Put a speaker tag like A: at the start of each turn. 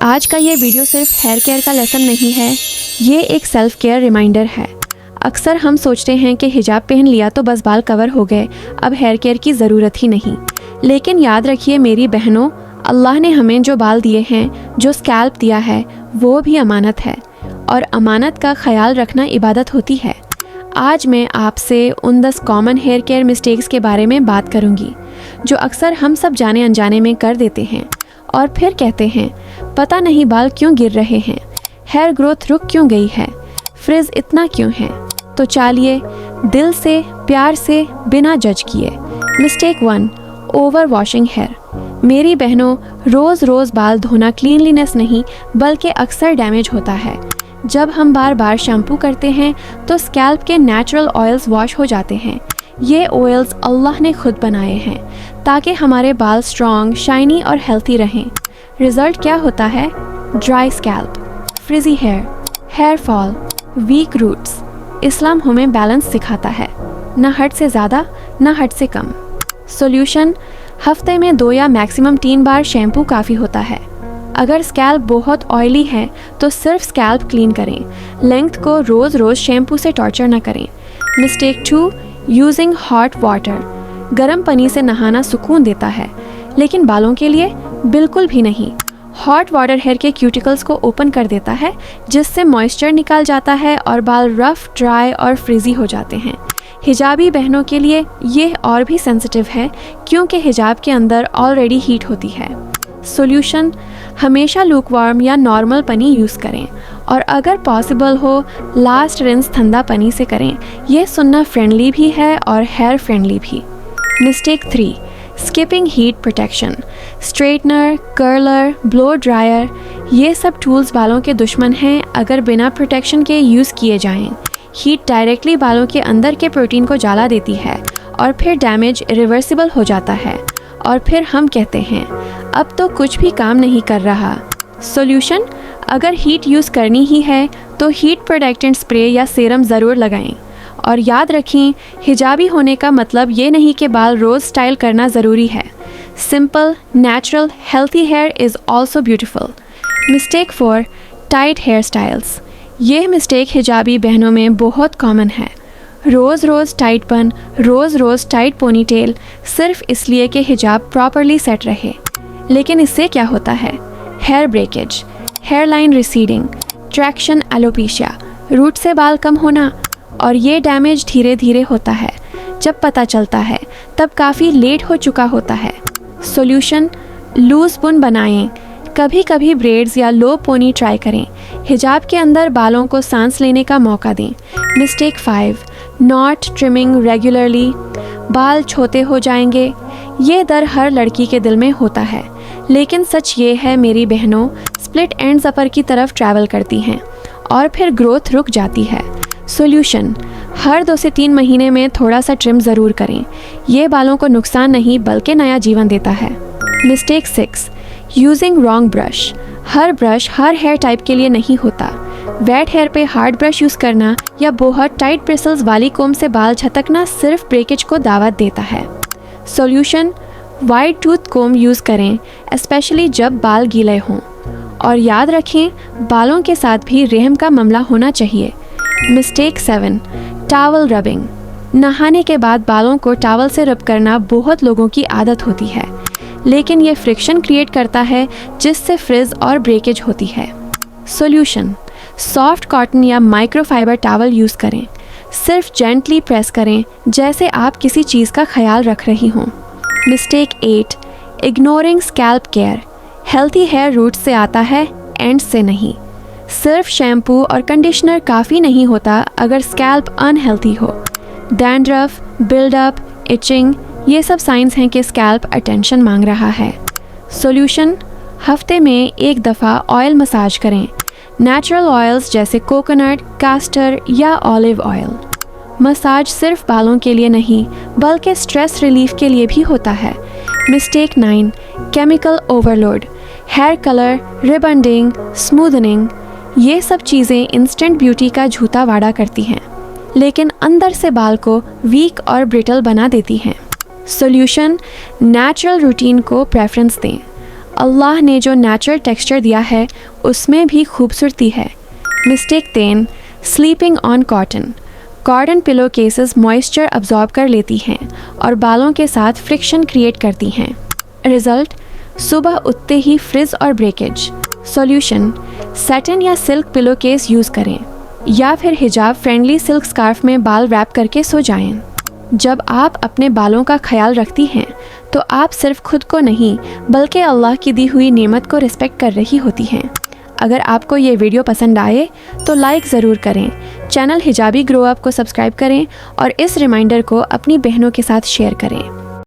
A: आज का ये वीडियो सिर्फ हेयर केयर का लेसन नहीं है, ये एक सेल्फ केयर रिमाइंडर है। अक्सर हम सोचते हैं कि हिजाब पहन लिया तो बस बाल कवर हो गए, अब हेयर केयर की ज़रूरत ही नहीं। लेकिन याद रखिए मेरी बहनों, अल्लाह ने हमें जो बाल दिए हैं, जो स्कैल्प दिया है, वो भी अमानत है और अमानत का ख्याल रखना इबादत होती है। आज मैं आपसे उन 10 कॉमन हेयर केयर मिस्टेक्स के बारे में बात करूंगी जो अक्सर हम सब जाने अनजाने में कर देते हैं और फिर कहते हैं पता नहीं बाल क्यों गिर रहे हैं, हेयर ग्रोथ रुक क्यों गई है, फ्रिज इतना क्यों है। तो चलिए दिल से प्यार से बिना जज किए। Mistake 1, over washing hair. मेरी बहनों, रोज़ रोज़ बाल धोना क्लीनलीनेस नहीं बल्कि अक्सर डैमेज होता है। जब हम बार बार शैम्पू करते हैं तो स्कैल्प के नेचुरल ऑयल्स वॉश हो जाते हैं। ये ऑयल्स अल्लाह ने खुद बनाए हैं ताकि हमारे बाल स्ट्रॉन्ग, शाइनी और हेल्थी रहें। रिजल्ट क्या होता है? Dry scalp, frizzy hair, hair fall, weak roots. इस्लाम हमें बैलेंस सिखाता है, न हद से ज़्यादा न हद से कम। सॉल्यूशन, हफ्ते में 2 या मैक्सिमम 3 बार शैम्पू काफ़ी होता है। अगर स्कैल्प बहुत ऑयली है तो सिर्फ स्कैल्प क्लीन करें, लेंथ को रोज़ रोज़ शैम्पू से टॉर्चर न करें। Mistake 2, using hot water. गर्म पानी से नहाना सुकून देता है लेकिन बालों के लिए बिल्कुल भी नहीं। हॉट वाटर हेयर के क्यूटिकल्स को ओपन कर देता है जिससे मॉइस्चर निकाल जाता है और बाल रफ, ड्राई और फ्रिजी हो जाते हैं। हिजाबी बहनों के लिए ये और भी सेंसिटिव है क्योंकि हिजाब के अंदर ऑलरेडी हीट होती है। सॉल्यूशन, हमेशा लूकवार्म या नॉर्मल पानी यूज़ करें और अगर पॉसिबल हो लास्ट रिंस ठंडा पानी से करें। यह सुन्ना फ्रेंडली भी है और हेयर फ्रेंडली भी। Mistake 3, skipping heat protection. Straightener, curler, blow dryer, ये सब टूल्स बालों के दुश्मन हैं अगर बिना प्रोटेक्शन के यूज़ किए जाएं। हीट डायरेक्टली बालों के अंदर के प्रोटीन को जला देती है और फिर डैमेज इरिवर्सिबल हो जाता है और फिर हम कहते हैं अब तो कुछ भी काम नहीं कर रहा। सॉल्यूशन, अगर हीट यूज़ करनी ही है तो हीट प्रोटेक्टेंट स्प्रे या सीरम ज़रूर लगाएं। और याद रखें, हिजाबी होने का मतलब ये नहीं कि बाल रोज़ स्टाइल करना ज़रूरी है। Simple, natural, healthy hair is also beautiful. Mistake 4, tight hair styles. ये मिस्टेक हिजाबी बहनों में बहुत कॉमन है। रोज़ रोज़ टाइट बन, रोज़ रोज़ टाइट पोनीटेल, सिर्फ इसलिए कि हिजाब प्रॉपरली सेट रहे। लेकिन इससे क्या होता है? Hair breakage, hair line receding, traction alopecia, root से बाल कम होना। और ये डैमेज धीरे धीरे होता है, जब पता चलता है तब काफ़ी लेट हो चुका होता है। सॉल्यूशन, लूज बुन बनाएं, कभी कभी ब्रेड्स या लो पोनी ट्राई करें। हिजाब के अंदर बालों को सांस लेने का मौका दें। Mistake 5, not trimming regularly. बाल छोटे हो जाएंगे, ये डर हर लड़की के दिल में होता है, लेकिन सच ये है मेरी बहनों, स्प्लिट एंड्स अपर की तरफ ट्रैवल करती हैं और फिर ग्रोथ रुक जाती है। सॉल्यूशन, हर 2 से 3 महीने में थोड़ा सा ट्रिम ज़रूर करें। ये बालों को नुकसान नहीं बल्कि नया जीवन देता है। Mistake 6, using wrong brush. हर ब्रश हर हेयर टाइप के लिए नहीं होता। वेट हेयर पे हार्ड ब्रश यूज़ करना या बहुत टाइट ब्रिसल्स वाली कोम से बाल झटकना सिर्फ ब्रेकेज को दावत देता है। सॉल्यूशन, वाइड टूथ कोम यूज़ करें, स्पेशली जब बाल गीले हों। और याद रखें, बालों के साथ भी रहम का मामला होना चाहिए। Mistake 7, towel rubbing. नहाने के बाद बालों को टॉवल से रब करना बहुत लोगों की आदत होती है, लेकिन ये फ्रिक्शन क्रिएट करता है जिससे फ्रिज और ब्रेकेज होती है। सॉल्यूशन, सॉफ्ट कॉटन या माइक्रोफाइबर टॉवल यूज़ करें, सिर्फ जेंटली प्रेस करें जैसे आप किसी चीज़ का ख्याल रख रही हों। Mistake 8, ignoring scalp care. Healthy hair root से आता है, एंड से नहीं। सिर्फ शैम्पू और कंडीशनर काफ़ी नहीं होता अगर स्कैल्प अनहेल्थी हो। डैंड्रफ, बिल्डअप, इचिंग, ये सब साइंस हैं कि स्कैल्प अटेंशन मांग रहा है। सॉल्यूशन, हफ्ते में 1 दफ़ा ऑयल मसाज करें, नेचुरल ऑयल्स जैसे कोकोनट, कास्टर या ऑलिव ऑयल। मसाज सिर्फ बालों के लिए नहीं बल्कि स्ट्रेस रिलीफ के लिए भी होता है। Mistake 9, chemical overload. Hair colour, rebonding, smoothening, ये सब चीज़ें इंस्टेंट ब्यूटी का झूठा वादा करती हैं, लेकिन अंदर से बाल को वीक और ब्रिटल बना देती हैं। सॉल्यूशन, नेचुरल रूटीन को प्रेफरेंस दें। अल्लाह ने जो नेचुरल टेक्सचर दिया है उसमें भी खूबसूरती है। Mistake 10, sleeping on cotton. Cotton pillow cases moisture absorb कर लेती हैं और बालों के साथ फ्रिक्शन क्रिएट करती हैं। रिजल्ट, सुबह उठते ही फ्रिज और ब्रेकेज। सॉल्यूशन, सैटिन या सिल्क पिलो केस यूज़ करें या फिर हिजाब फ्रेंडली सिल्क स्कार्फ में बाल रैप करके सो जाएं। जब आप अपने बालों का ख्याल रखती हैं तो आप सिर्फ खुद को नहीं बल्कि अल्लाह की दी हुई नेमत को रिस्पेक्ट कर रही होती हैं। अगर आपको ये वीडियो पसंद आए तो लाइक ज़रूर करें, चैनल हिजाबी ग्रो अप को सब्सक्राइब करें और इस रिमाइंडर को अपनी बहनों के साथ शेयर करें।